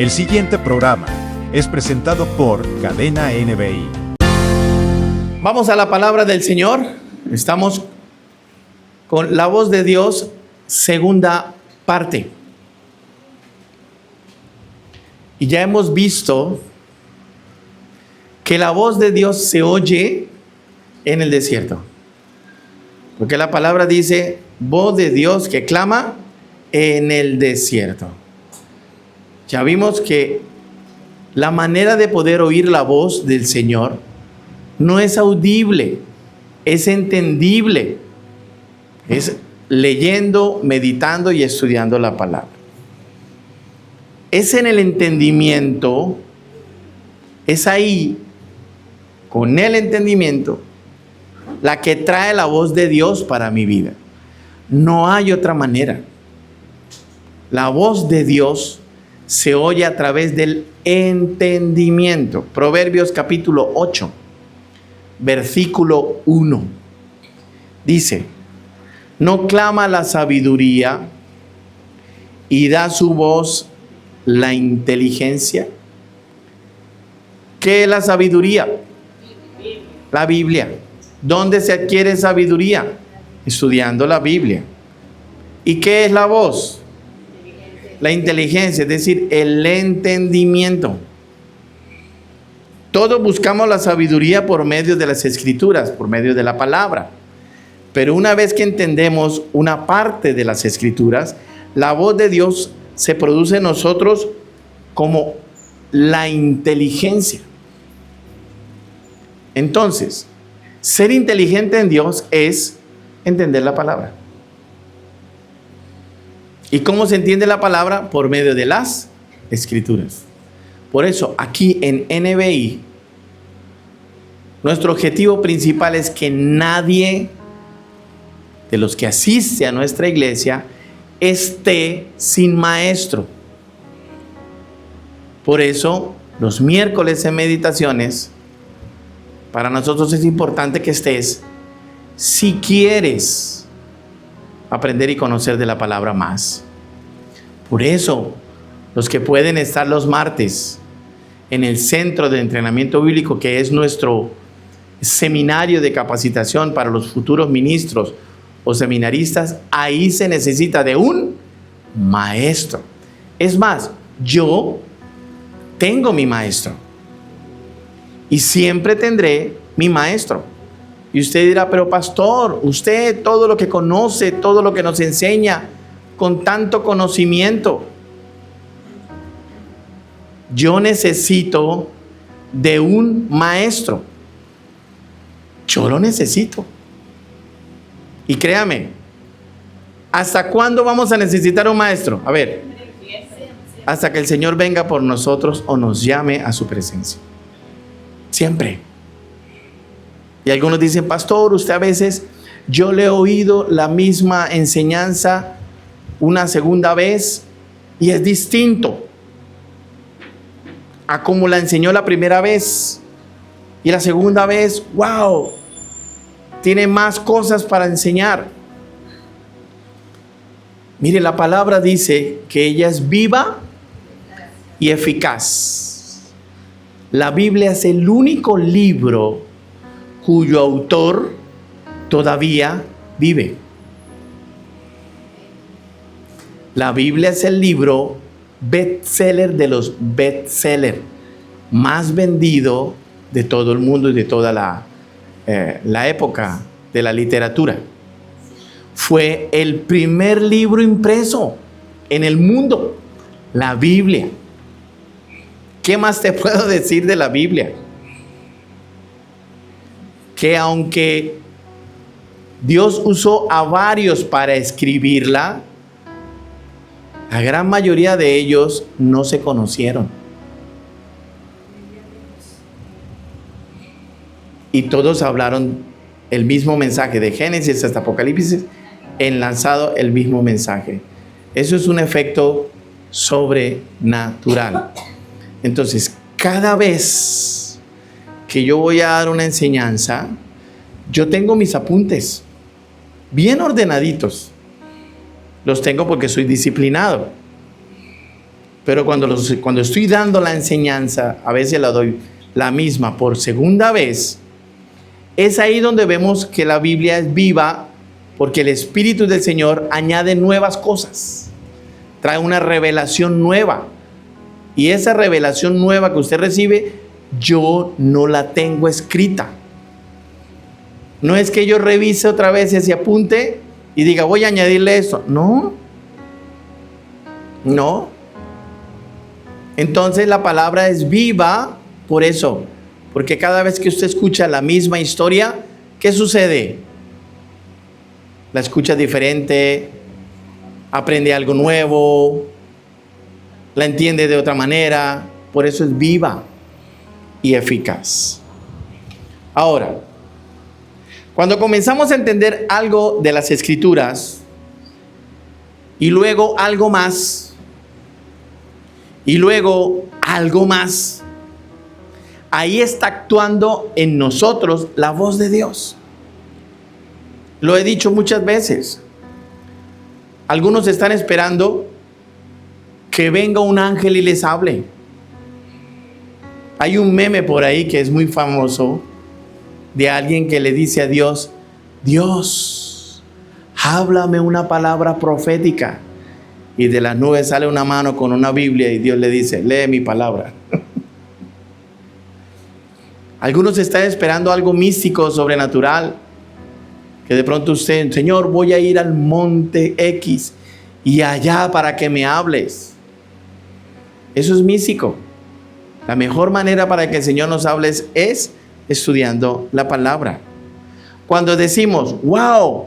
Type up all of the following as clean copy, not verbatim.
El siguiente programa es presentado por Cadena NBI. Vamos a la palabra del Señor. Estamos con la voz de Dios, segunda parte. Y ya hemos visto que la voz de Dios se oye en el desierto. Porque la palabra dice, voz de Dios que clama en el desierto. Ya vimos que la manera de poder oír la voz del Señor no es audible, es entendible. Es leyendo, meditando y estudiando la palabra. Es en el entendimiento, es ahí, con el entendimiento, la que trae la voz de Dios para mi vida. No hay otra manera. La voz de Dios se oye a través del entendimiento. Proverbios capítulo 8, versículo 1. Dice, no clama la sabiduría y da su voz la inteligencia. ¿Qué es la sabiduría? La Biblia. ¿Dónde se adquiere sabiduría? Estudiando la Biblia. ¿Y qué es la voz? La inteligencia, es decir, el entendimiento. Todos buscamos la sabiduría por medio de las Escrituras, por medio de la palabra. Pero una vez que entendemos una parte de las Escrituras, la voz de Dios se produce en nosotros como la inteligencia. Entonces, ser inteligente en Dios es entender la palabra. ¿Y cómo se entiende la palabra? Por medio de las Escrituras. Por eso, aquí en NBI, nuestro objetivo principal es que nadie de los que asiste a nuestra iglesia esté sin maestro. Por eso, los miércoles en meditaciones, para nosotros es importante que estés, si quieres aprender y conocer de la palabra más. Por eso, los que pueden estar los martes en el Centro de Entrenamiento Bíblico, que es nuestro seminario de capacitación para los futuros ministros o seminaristas, ahí se necesita de un maestro. Es más, yo tengo mi maestro y siempre tendré mi maestro. Y usted dirá, pero pastor, usted todo lo que conoce, todo lo que nos enseña con tanto conocimiento. Yo necesito de un maestro. Yo lo necesito. Y créame, ¿hasta cuándo vamos a necesitar un maestro? A ver, hasta que el Señor venga por nosotros o nos llame a su presencia. Siempre. Y algunos dicen, pastor, usted a veces, yo le he oído la misma enseñanza una segunda vez y es distinto a como la enseñó la primera vez. Y la segunda vez, wow, tiene más cosas para enseñar. Mire, la palabra dice que ella es viva y eficaz. La Biblia es el único libro cuyo autor todavía vive. La Biblia es el libro bestseller de los bestsellers, más vendido de todo el mundo y de toda la época de la literatura. Fue el primer libro impreso en el mundo, la Biblia. ¿Qué más te puedo decir de la Biblia? Que aunque Dios usó a varios para escribirla, la gran mayoría de ellos no se conocieron. Y todos hablaron el mismo mensaje, de Génesis hasta Apocalipsis, enlazado el mismo mensaje. Eso es un efecto sobrenatural. Entonces, cada vez que yo voy a dar una enseñanza, yo tengo mis apuntes bien ordenaditos. Los tengo porque soy disciplinado. Pero cuando estoy dando la enseñanza, a veces la doy la misma por segunda vez, es ahí donde vemos que la Biblia es viva, porque el Espíritu del Señor añade nuevas cosas, trae una revelación nueva. Y esa revelación nueva que usted recibe, yo no la tengo escrita. No es que yo revise otra vez ese apunte y diga, voy a añadirle esto. No. Entonces la palabra es viva por eso. Porque cada vez que usted escucha la misma historia, ¿qué sucede? La escucha diferente, aprende algo nuevo, la entiende de otra manera. Por eso es viva y eficaz. Ahora, cuando comenzamos a entender algo de las Escrituras y luego algo más y luego algo más, ahí está actuando en nosotros la voz de Dios. Lo he dicho muchas veces. Algunos están esperando que venga un ángel y les hable. Hay un meme por ahí que es muy famoso de alguien que le dice a Dios, Dios, háblame una palabra profética. Y de las nubes sale una mano con una Biblia y Dios le dice, lee mi palabra. Algunos están esperando algo místico, sobrenatural, que de pronto usted, Señor, voy a ir al monte X y allá para que me hables. Eso es místico. La mejor manera para que el Señor nos hable es estudiando la palabra. Cuando decimos, wow,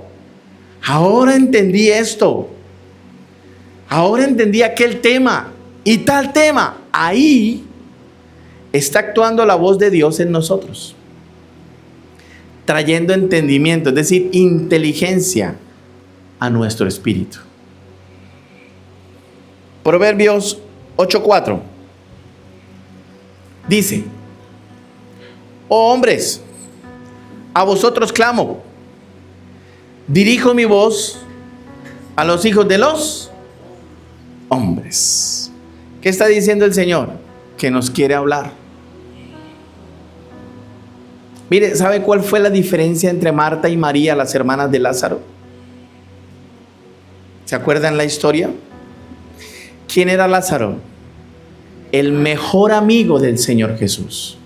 ahora entendí esto, ahora entendí aquel tema y tal tema, ahí está actuando la voz de Dios en nosotros, trayendo entendimiento, es decir, inteligencia a nuestro espíritu. Proverbios 8:4 dice, oh hombres, a vosotros clamo, dirijo mi voz a los hijos de los hombres. ¿Qué está diciendo el Señor? Que nos quiere hablar. Mire, ¿sabe cuál fue la diferencia entre Marta y María, las hermanas de Lázaro? ¿Se acuerdan la historia? ¿Quién era Lázaro? El mejor amigo del Señor Jesús.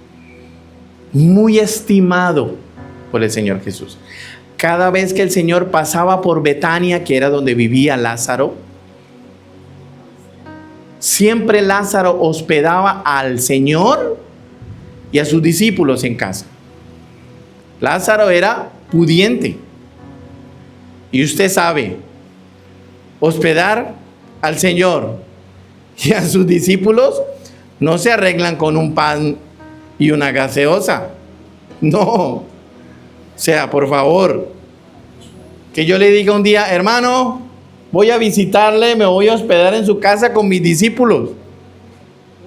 Muy estimado por el Señor Jesús. Cada vez que el Señor pasaba por Betania, que era donde vivía Lázaro, siempre Lázaro hospedaba al Señor y a sus discípulos en casa. Lázaro era pudiente. Y usted sabe, hospedar al Señor y a sus discípulos no se arreglan con un pan y una gaseosa. No. O sea, por favor, que yo le diga un día, hermano, voy a visitarle, me voy a hospedar en su casa con mis discípulos.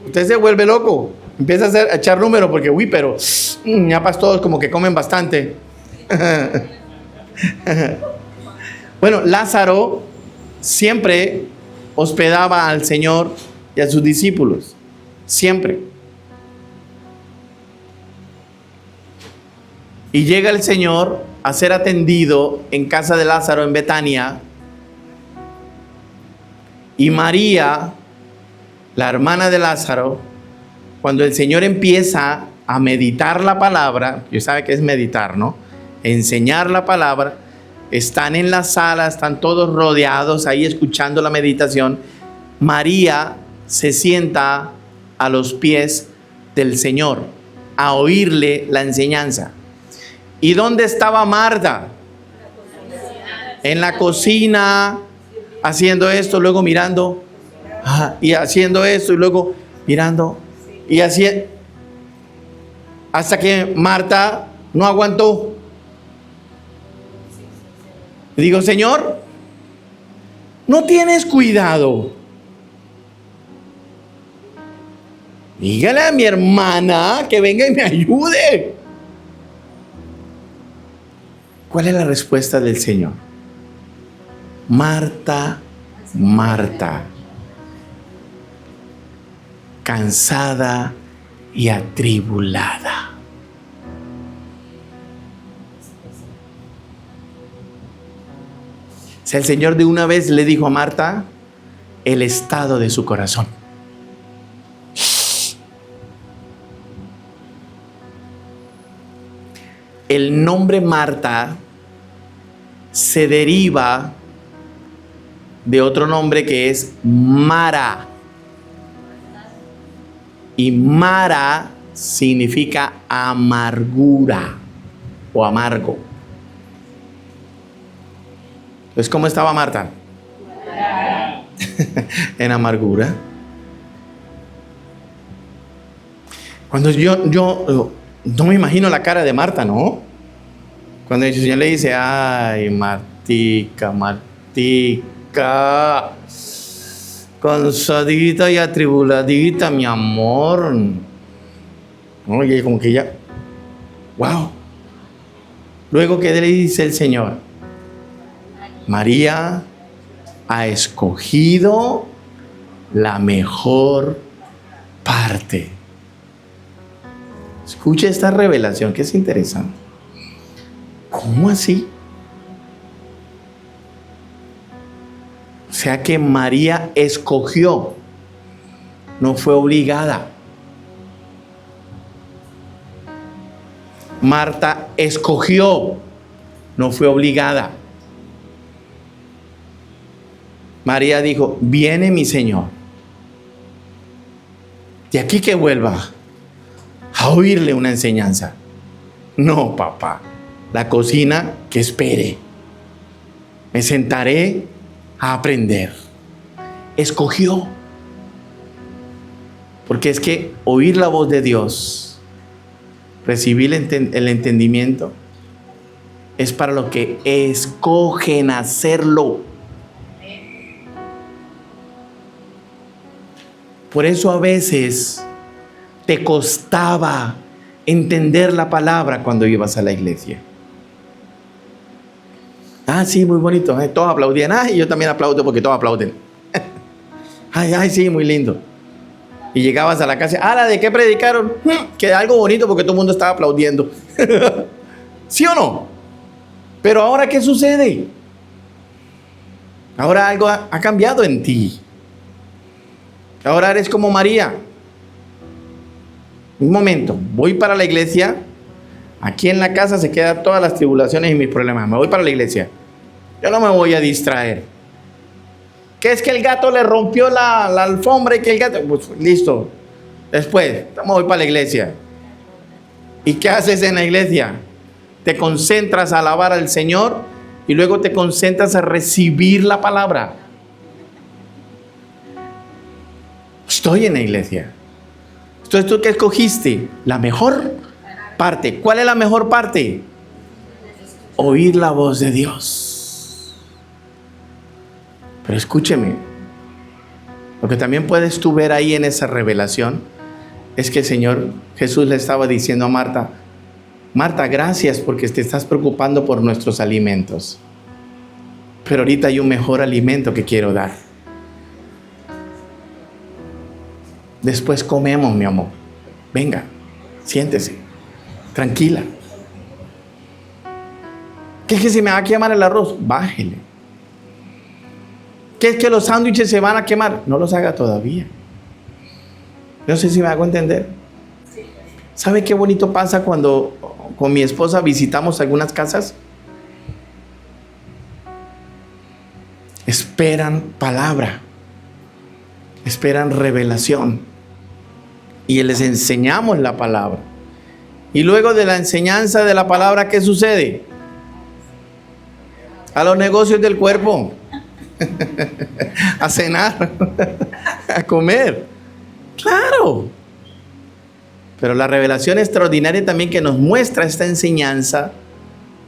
Usted se vuelve loco, empieza a echar números porque, pero ya todos como que comen bastante. Bueno, Lázaro siempre hospedaba al Señor y a sus discípulos, siempre. Y llega el Señor a ser atendido en casa de Lázaro en Betania. Y María, la hermana de Lázaro, cuando el Señor empieza a meditar la palabra, yo sabe que es meditar, ¿no? Enseñar la palabra, están en la sala, están todos rodeados ahí escuchando la meditación. María se sienta a los pies del Señor a oírle la enseñanza. ¿Y dónde estaba Marta? En la cocina, haciendo esto, luego mirando, y haciendo esto, y luego mirando, y así, hasta que Marta no aguantó. Le digo, Señor, ¿no tienes cuidado? Dígale a mi hermana que venga y me ayude. ¿Cuál es la respuesta del Señor? Marta, Marta. cansada y atribulada. O sea, el Señor de una vez le dijo a Marta el estado de su corazón. El nombre Marta se deriva de otro nombre que es Mara. Y Mara significa amargura o amargo. Entonces, ¿cómo estaba Marta? En amargura. Cuando yo no me imagino la cara de Marta, ¿no? Cuando el Señor le dice, ay, Martica, cansadita y atribuladita, mi amor. Oye, como que ya, wow. Luego, ¿qué le dice el Señor? María ha escogido la mejor parte. Escuche esta revelación que es interesante. ¿Cómo así? O sea que María escogió, no fue obligada. Marta escogió, no fue obligada. María dijo, viene mi Señor. De aquí que vuelva a oírle una enseñanza. No, papá. La cocina que espere. Me sentaré a aprender. Escogió. Porque es que oír la voz de Dios, recibir el entendimiento, es para lo que escogen hacerlo. Por eso a veces te costaba entender la palabra cuando ibas a la iglesia. Ah, sí, muy bonito. Todos aplaudían. Ay, yo también aplaudo porque todos aplauden. Ay, sí, muy lindo. Y llegabas a la casa. Ah, ¿de qué predicaron? Que algo bonito porque todo el mundo estaba aplaudiendo. ¿Sí o no? Pero ahora, ¿qué sucede? Ahora algo ha cambiado en ti. Ahora eres como María. Un momento, voy para la iglesia. Aquí en la casa se quedan todas las tribulaciones y mis problemas. Me voy para la iglesia. Yo no me voy a distraer. ¿Qué es que el gato le rompió la alfombra y que el gato... Pues listo. Después, me voy para la iglesia. ¿Y qué haces en la iglesia? Te concentras a alabar al Señor y luego te concentras a recibir la palabra. Estoy en la iglesia. Entonces, ¿tú qué escogiste? La mejor parte. ¿Cuál es la mejor parte? Oír la voz de Dios. Pero escúcheme. Lo que también puedes tú ver ahí en esa revelación es que el Señor Jesús le estaba diciendo a Marta, Marta, gracias porque te estás preocupando por nuestros alimentos. Pero ahorita hay un mejor alimento que quiero dar. Después comemos, mi amor. Venga, siéntese. Tranquila. ¿Qué es que se me va a quemar el arroz? Bájele. ¿Qué es que los sándwiches se van a quemar? No los haga todavía. No sé si me hago entender. ¿Sabe qué bonito pasa cuando con mi esposa visitamos algunas casas? Esperan palabra. Esperan revelación. Y les enseñamos la palabra. Y luego de la enseñanza de la palabra, ¿qué sucede? A los negocios del cuerpo. A cenar. A comer. Claro. Pero la revelación extraordinaria también que nos muestra esta enseñanza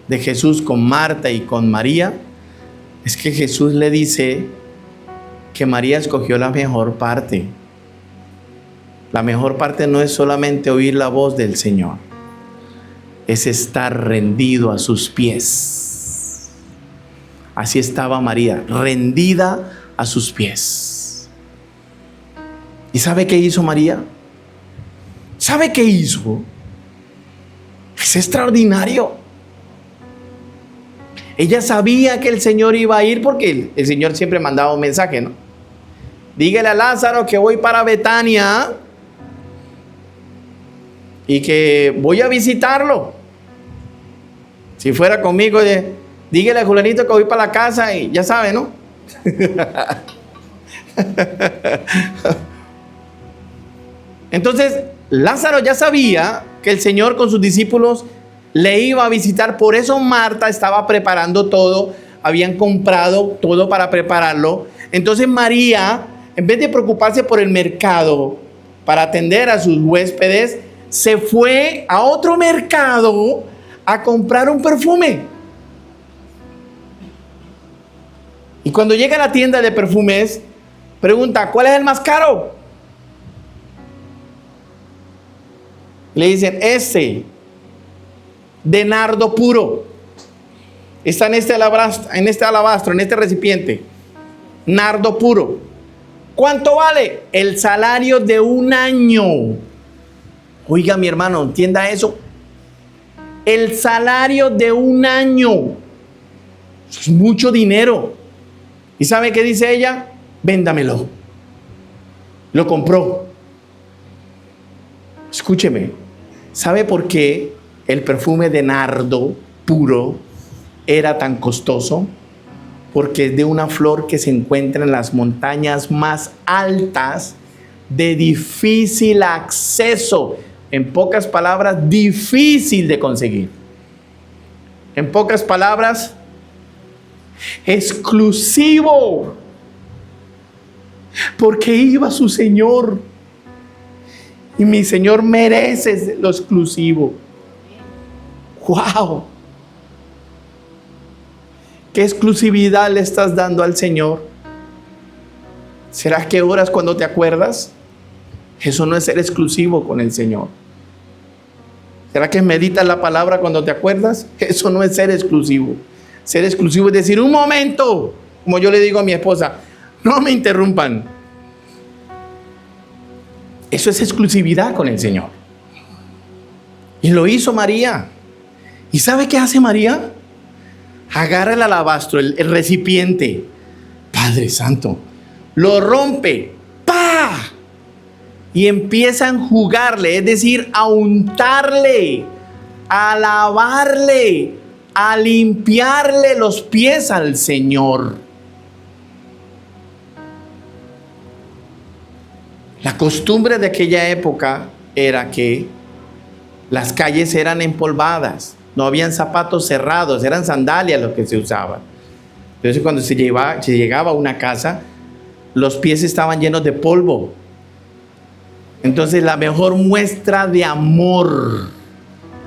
de Jesús con Marta y con María, es que Jesús le dice que María escogió la mejor parte. La mejor parte no es solamente oír la voz del Señor, es estar rendido a sus pies. Así estaba María, rendida a sus pies. ¿Y sabe qué hizo María? ¿Sabe qué hizo? Es extraordinario. Ella sabía que el Señor iba a ir porque el Señor siempre mandaba un mensaje, ¿no? Dígale a Lázaro que voy para Betania y que voy a visitarlo. Si fuera conmigo, dígale a Julianito que voy para la casa y ya sabe, ¿no? Entonces, Lázaro ya sabía que el Señor con sus discípulos le iba a visitar. Por eso Marta estaba preparando todo. Habían comprado todo para prepararlo. Entonces María, en vez de preocuparse por el mercado para atender a sus huéspedes, se fue a otro mercado a comprar un perfume. Y cuando llega a la tienda de perfumes, pregunta, ¿cuál es el más caro? Le dicen, de nardo puro. Está en este alabastro, en este recipiente. Nardo puro. ¿Cuánto vale? El salario de un año. Oiga, mi hermano, entienda eso. El salario de un año. Eso es mucho dinero. ¿Y sabe qué dice ella? Véndamelo. Lo compró. Escúcheme. ¿Sabe por qué el perfume de nardo puro era tan costoso? Porque es de una flor que se encuentra en las montañas más altas, de difícil acceso. En pocas palabras, difícil de conseguir. En pocas palabras, exclusivo. Porque iba su Señor. Y mi Señor merece lo exclusivo. ¡Wow! ¿Qué exclusividad le estás dando al Señor? ¿Será que oras cuando te acuerdas? Eso no es ser exclusivo con el Señor. ¿Será que meditas la palabra cuando te acuerdas? Eso no es ser exclusivo. Ser exclusivo es decir, un momento, como yo le digo a mi esposa, no me interrumpan. Eso es exclusividad con el Señor. Y lo hizo María. ¿Y sabe qué hace María? Agarra el alabastro, el recipiente. Padre Santo. Lo rompe. ¡Pah! Y empieza a enjugarle, es decir, a untarle, a lavarle, a limpiarle los pies al Señor. La costumbre de aquella época era que las calles eran empolvadas, no habían zapatos cerrados, eran sandalias lo que se usaba. Entonces cuando se llegaba a una casa, los pies estaban llenos de polvo. Entonces la mejor muestra de amor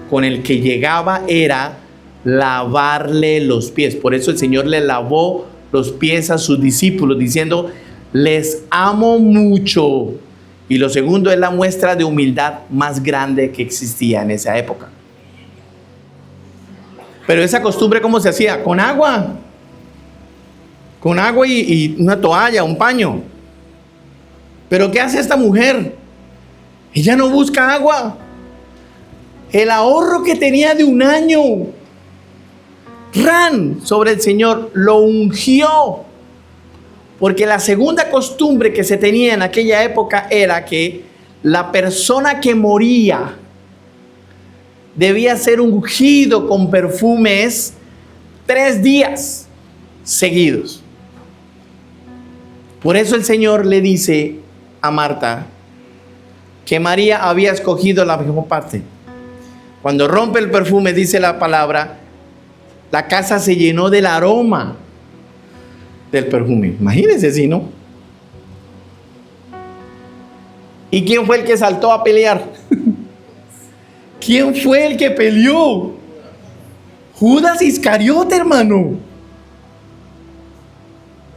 con el que llegaba era lavarle los pies. Por eso el Señor le lavó los pies a sus discípulos diciendo, les amo mucho. Y lo segundo es la muestra de humildad más grande que existía en esa época. Pero esa costumbre, ¿cómo se hacía? Con agua. Con agua y una toalla, un paño. Pero ¿qué hace esta mujer? Ella no busca agua. El ahorro que tenía de un año, sobre el Señor, lo ungió. Porque la segunda costumbre que se tenía en aquella época era que la persona que moría debía ser ungido con perfumes 3 días seguidos. Por eso el Señor le dice a Marta que María había escogido la mejor parte. Cuando rompe el perfume, dice la palabra, la casa se llenó del aroma del perfume. Imagínense si no. ¿Y quién fue el que saltó a pelear? ¿Quién fue el que peleó? Judas Iscariote, hermano.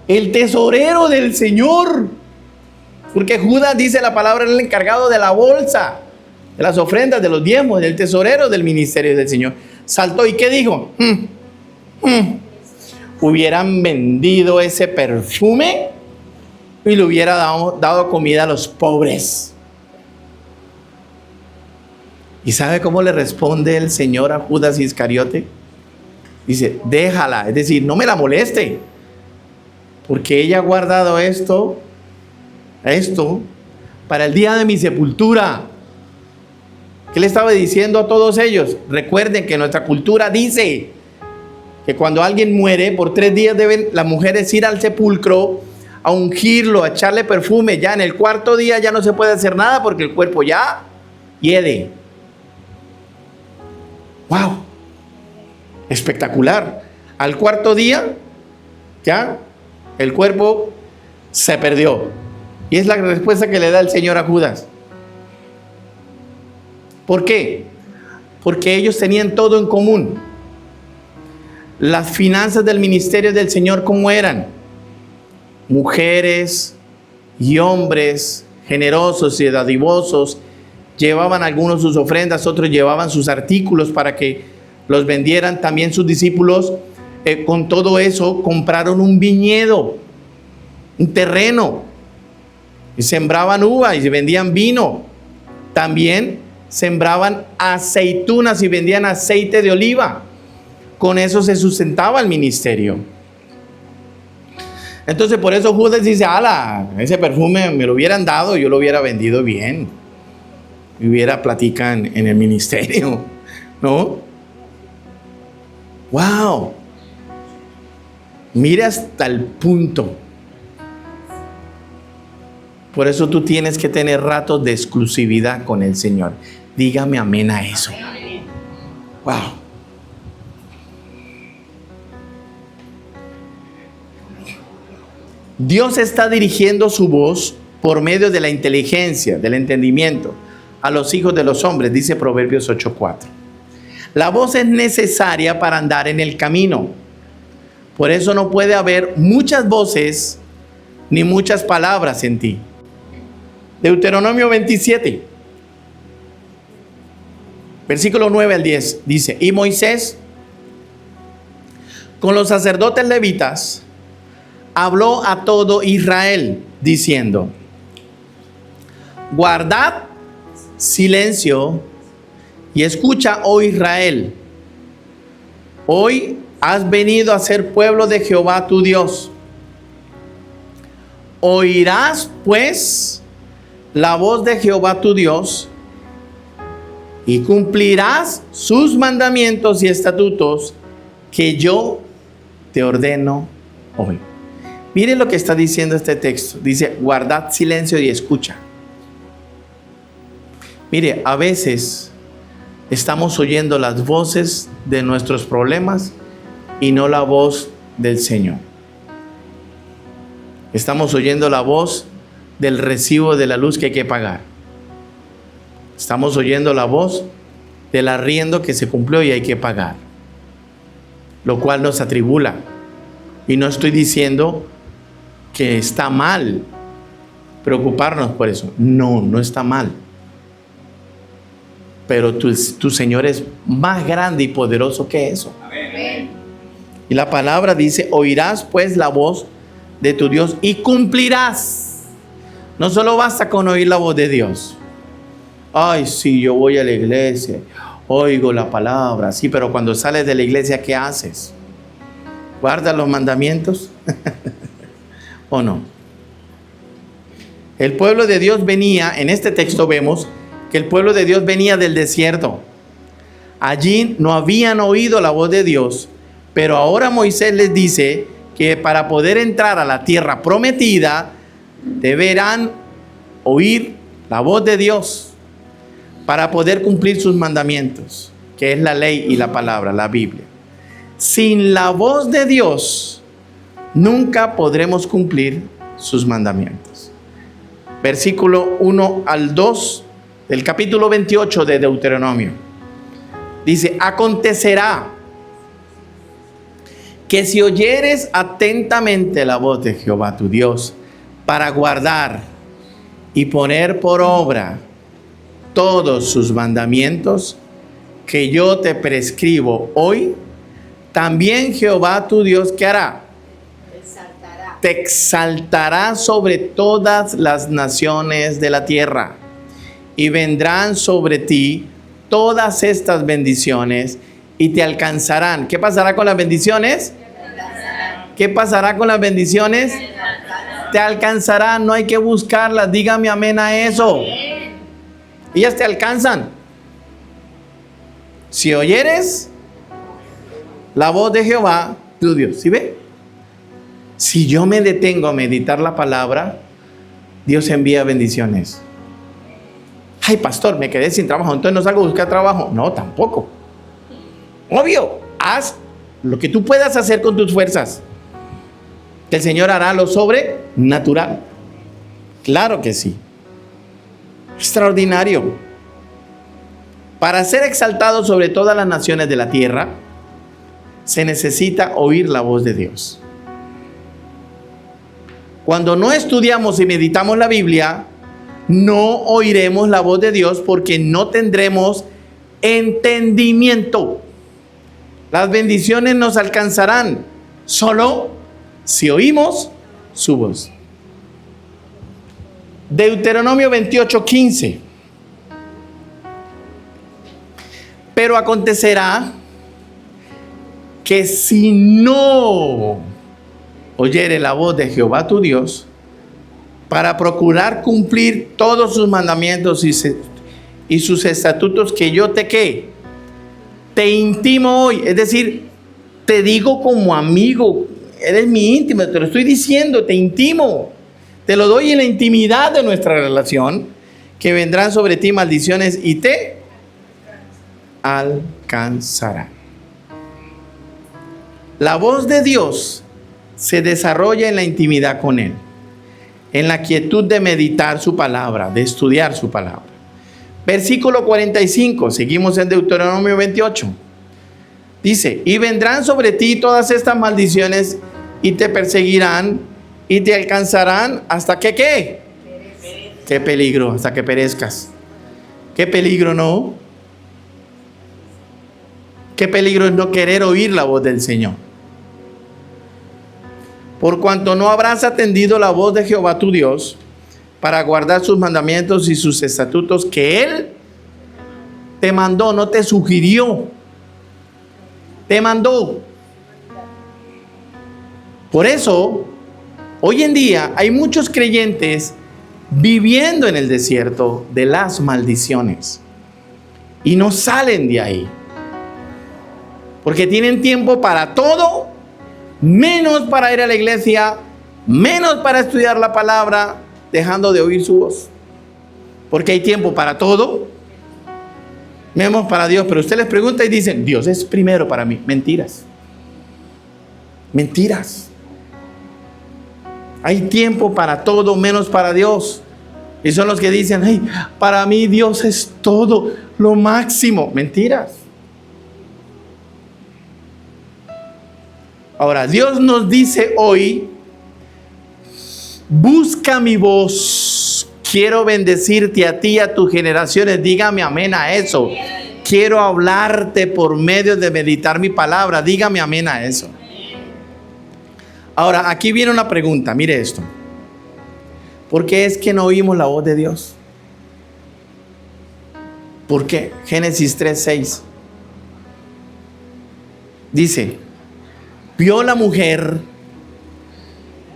El tesorero del Señor. Porque Judas, dice la palabra, era el encargado de la bolsa, de las ofrendas, de los diezmos, del tesorero del ministerio del Señor. Saltó y ¿qué dijo? Hubieran vendido ese perfume y le hubiera dado comida a los pobres. ¿Y sabe cómo le responde el Señor a Judas Iscariote? Dice, déjala, es decir, no me la moleste, porque ella ha guardado esto para el día de mi sepultura. ¿Qué le estaba diciendo a todos ellos? Recuerden que nuestra cultura dice que cuando alguien muere, por 3 días deben las mujeres ir al sepulcro a ungirlo, a echarle perfume. Ya en el 4.º día ya no se puede hacer nada porque el cuerpo ya hiede. ¡Wow! Espectacular. Al 4.º día, ya el cuerpo se perdió. Y es la respuesta que le da el Señor a Judas. ¿Por qué? Porque ellos tenían todo en común. Las finanzas del ministerio del Señor, ¿cómo eran? Mujeres y hombres generosos y dadivosos. Llevaban algunos sus ofrendas, otros llevaban sus artículos para que los vendieran. También sus discípulos, con todo eso, compraron un viñedo, un terreno, y sembraban uva y vendían vino. También sembraban aceitunas y vendían aceite de oliva. Con eso se sustentaba el ministerio. Entonces por eso Judas dice, ala, ese perfume me lo hubieran dado, yo lo hubiera vendido bien. Y hubiera platica en el ministerio, ¿no? ¡Wow! Mira hasta el punto. Por eso tú tienes que tener ratos de exclusividad con el Señor. Dígame amén a eso. ¡Wow! Dios está dirigiendo su voz por medio de la inteligencia, del entendimiento, a los hijos de los hombres, dice Proverbios 8:4. La voz es necesaria para andar en el camino. Por eso no puede haber muchas voces ni muchas palabras en ti. Deuteronomio 27, versículo 9 al 10, dice, y Moisés con los sacerdotes levitas habló a todo Israel, diciendo, guardad silencio y escucha, oh Israel, hoy has venido a ser pueblo de Jehová tu Dios. Oirás pues la voz de Jehová tu Dios y cumplirás sus mandamientos y estatutos que yo te ordeno hoy. Mire lo que está diciendo este texto. Dice, guardad silencio y escucha. Mire, a veces estamos oyendo las voces de nuestros problemas y no la voz del Señor. Estamos oyendo la voz del recibo de la luz que hay que pagar. Estamos oyendo la voz del arriendo que se cumplió y hay que pagar, lo cual nos atribula. Y no estoy diciendo que está mal preocuparnos por eso. No, no está mal. Pero tu Señor es más grande y poderoso que eso. Amén. Y la palabra dice, oirás pues la voz de tu Dios y cumplirás. No solo basta con oír la voz de Dios. Ay, sí, yo voy a la iglesia, oigo la palabra, sí, pero cuando sales de la iglesia, ¿qué haces? ¿Guardas los mandamientos? ¿O no? El pueblo de Dios venía, en este texto vemos que el pueblo de Dios venía del desierto. Allí no habían oído la voz de Dios, pero ahora Moisés les dice que para poder entrar a la tierra prometida, deberán oír la voz de Dios para poder cumplir sus mandamientos, que es la ley y la palabra, la Biblia. Sin la voz de Dios, nunca podremos cumplir sus mandamientos. Versículo 1 al 2 del capítulo 28 de Deuteronomio. Dice, acontecerá que si oyeres atentamente la voz de Jehová tu Dios, para guardar y poner por obra todos sus mandamientos que yo te prescribo hoy, también Jehová tu Dios, ¿qué hará? te exaltará sobre todas las naciones de la tierra, y vendrán sobre ti todas estas bendiciones y te alcanzarán. ¿Qué pasará con las bendiciones? ¿Qué pasará con las bendiciones? Te alcanzarán, no hay que buscarlas. Dígame amén a eso. Ellas te alcanzan. Si oyeres la voz de Jehová, tu Dios. ¿Sí ve? Si yo me detengo a meditar la palabra, Dios envía bendiciones. Ay, pastor, me quedé sin trabajo, entonces no salgo a buscar trabajo. No, tampoco. Obvio, haz lo que tú puedas hacer con tus fuerzas. Que el Señor hará lo sobrenatural. Claro que sí. Extraordinario. Para ser exaltado sobre todas las naciones de la tierra, se necesita oír la voz de Dios. Cuando no estudiamos y meditamos la Biblia, no oiremos la voz de Dios porque no tendremos entendimiento. Las bendiciones nos alcanzarán solo si oímos su voz. Deuteronomio 28:15. Pero acontecerá que si no oyere la voz de Jehová tu Dios, para procurar cumplir todos sus mandamientos y sus estatutos que yo te intimo hoy, es decir, te digo como amigo, eres mi íntimo, te lo estoy diciendo, te intimo, te lo doy en la intimidad de nuestra relación, que vendrán sobre ti maldiciones y te alcanzarán. La voz de Dios se desarrolla en la intimidad con Él, en la quietud de meditar su palabra, de estudiar su palabra. Versículo 45, seguimos en Deuteronomio 28. Dice, y vendrán sobre ti todas estas maldiciones y te perseguirán y te alcanzarán hasta que ¿qué? Qué peligro, hasta que perezcas. Qué peligro, ¿no? Qué peligro es no querer oír la voz del Señor. Por cuanto no habrás atendido la voz de Jehová tu Dios para guardar sus mandamientos y sus estatutos que Él te mandó, no te sugirió, te mandó. Por eso, hoy en día hay muchos creyentes viviendo en el desierto de las maldiciones y no salen de ahí, porque tienen tiempo para todo, menos para ir a la iglesia, menos para estudiar la palabra, dejando de oír su voz. Porque hay tiempo para todo, menos para Dios. Pero usted les pregunta y dicen, Dios es primero para mí. Mentiras. Mentiras. Hay tiempo para todo, menos para Dios. Y son los que dicen, hey, para mí Dios es todo, lo máximo. Mentiras. Ahora, Dios nos dice hoy, busca mi voz, quiero bendecirte a ti y a tus generaciones, dígame amén a eso. Quiero hablarte por medio de meditar mi palabra, dígame amén a eso. Ahora, aquí viene una pregunta, mire esto. ¿Por qué es que no oímos la voz de Dios? ¿Por qué? Génesis 3:6 dice, vio la mujer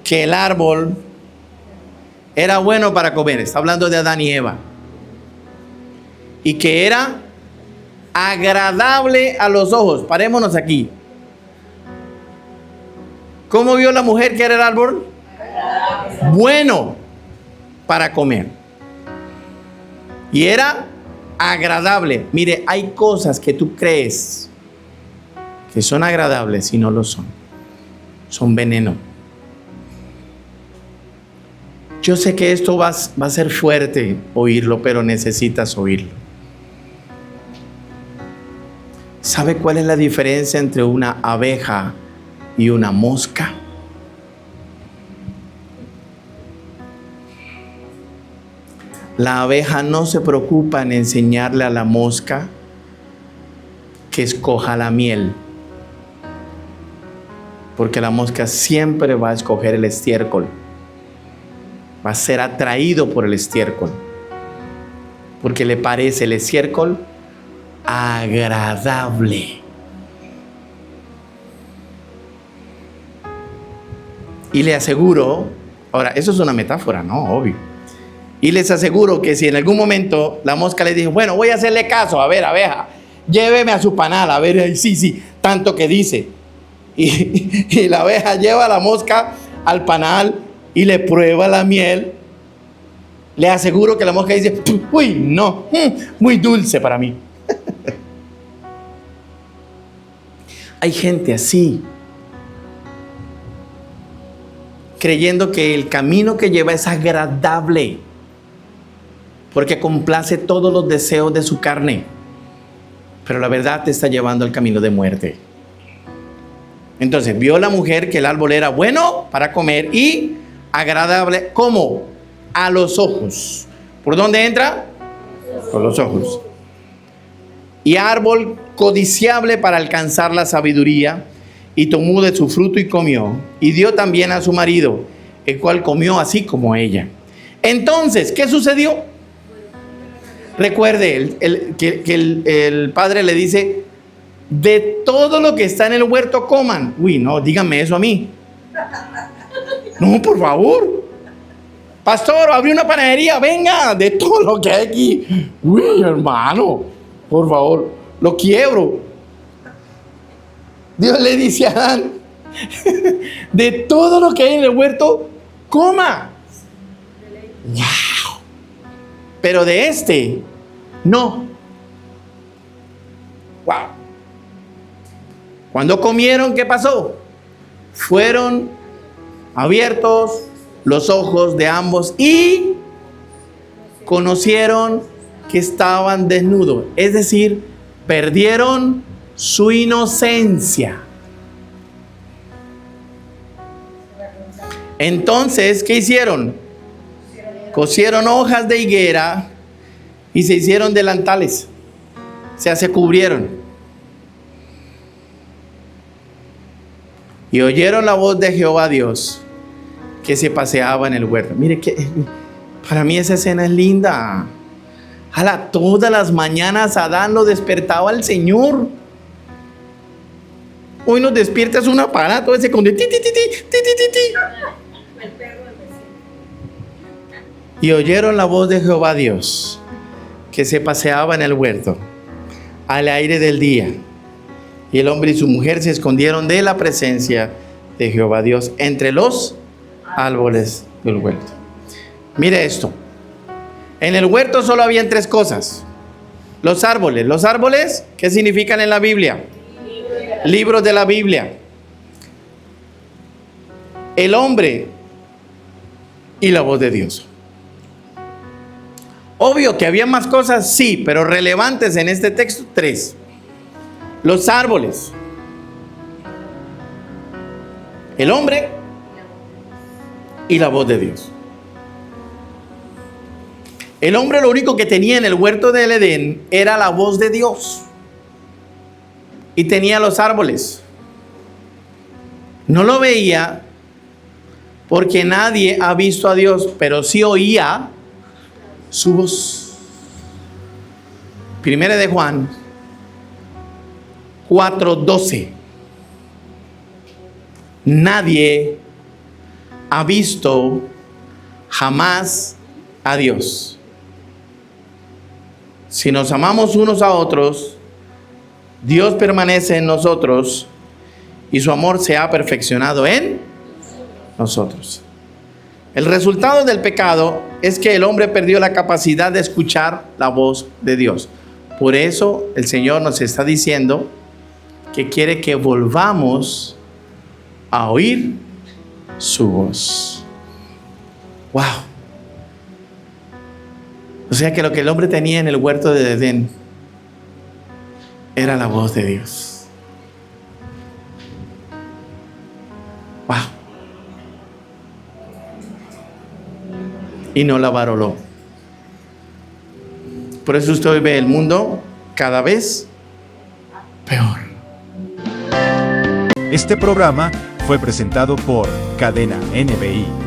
que el árbol era bueno para comer. Está hablando de Adán y Eva. Y que era agradable a los ojos. Parémonos aquí. ¿Cómo vio la mujer que era el árbol? Bueno para comer. Y era agradable. Mire, hay cosas que tú crees que son agradables y no lo son. Son veneno. Yo sé que esto va a ser fuerte oírlo, pero necesitas oírlo. ¿Sabe cuál es la diferencia entre una abeja y una mosca? La abeja no se preocupa en enseñarle a la mosca que escoja la miel. Porque la mosca siempre va a escoger el estiércol. Va a ser atraído por el estiércol. Porque le parece el estiércol agradable. Y le aseguro, ahora, eso es una metáfora, ¿no? Obvio. Y les aseguro que si en algún momento la mosca le dijo, bueno, voy a hacerle caso, a ver, abeja, lléveme a su panal, a ver, sí, tanto que dice. Y la abeja lleva a la mosca al panal y le prueba la miel. Le aseguro que la mosca dice, uy, no, muy dulce para mí. Hay gente así, creyendo que el camino que lleva es agradable, porque complace todos los deseos de su carne, pero la verdad te está llevando al camino de muerte. Entonces vio la mujer que el árbol era bueno para comer y agradable, ¿cómo? A los ojos. ¿Por dónde entra? Por los ojos. Y árbol codiciable para alcanzar la sabiduría, y tomó de su fruto y comió, y dio también a su marido, el cual comió así como ella. Entonces, ¿qué sucedió? Recuerde que el padre le dice, de todo lo que está en el huerto coman. Uy, no, díganme eso a mí. No, por favor. Pastor, abrí una panadería, venga, de todo lo que hay aquí. Uy, hermano, por favor, lo quiebro. Dios le dice a Adán, de todo lo que hay en el huerto, coma. Wow. Pero de este, no. Wow. Cuando comieron, ¿qué pasó? Fueron abiertos los ojos de ambos y conocieron que estaban desnudos. Es decir, perdieron su inocencia. Entonces, ¿qué hicieron? Cosieron hojas de higuera y se hicieron delantales. Se cubrieron. Y oyeron la voz de Jehová Dios que se paseaba en el huerto. Mire que para mí esa escena es linda. Todas las mañanas Adán lo despertaba al Señor. Hoy nos despiertas un aparato ese con de ti, ti, ti, ti, ti, ti, ti. Y oyeron la voz de Jehová Dios que se paseaba en el huerto al aire del día. Y el hombre y su mujer se escondieron de la presencia de Jehová Dios entre los árboles del huerto. Mire esto. En el huerto solo habían tres cosas. Los árboles. ¿Los árboles qué significan en la Biblia? Libros de la Biblia. El hombre y la voz de Dios. Obvio que había más cosas, sí, pero relevantes en este texto, tres. Los árboles, el hombre y la voz de Dios. El hombre lo único que tenía en el huerto del Edén era la voz de Dios. Y tenía los árboles. No lo veía porque nadie ha visto a Dios, pero sí oía su voz. Primera de Juan 4:12. Nadie ha visto jamás a Dios. Si nos amamos unos a otros, Dios permanece en nosotros y su amor se ha perfeccionado en nosotros. El resultado del pecado es que el hombre perdió la capacidad de escuchar la voz de Dios. Por eso el Señor nos está diciendo que quiere que volvamos a oír su voz. Wow. O sea que lo que el hombre tenía en el huerto de Edén era la voz de Dios. Wow. Y no la valoró. Por eso usted hoy ve el mundo cada vez peor. Este programa Fue presentado por Cadena NBI.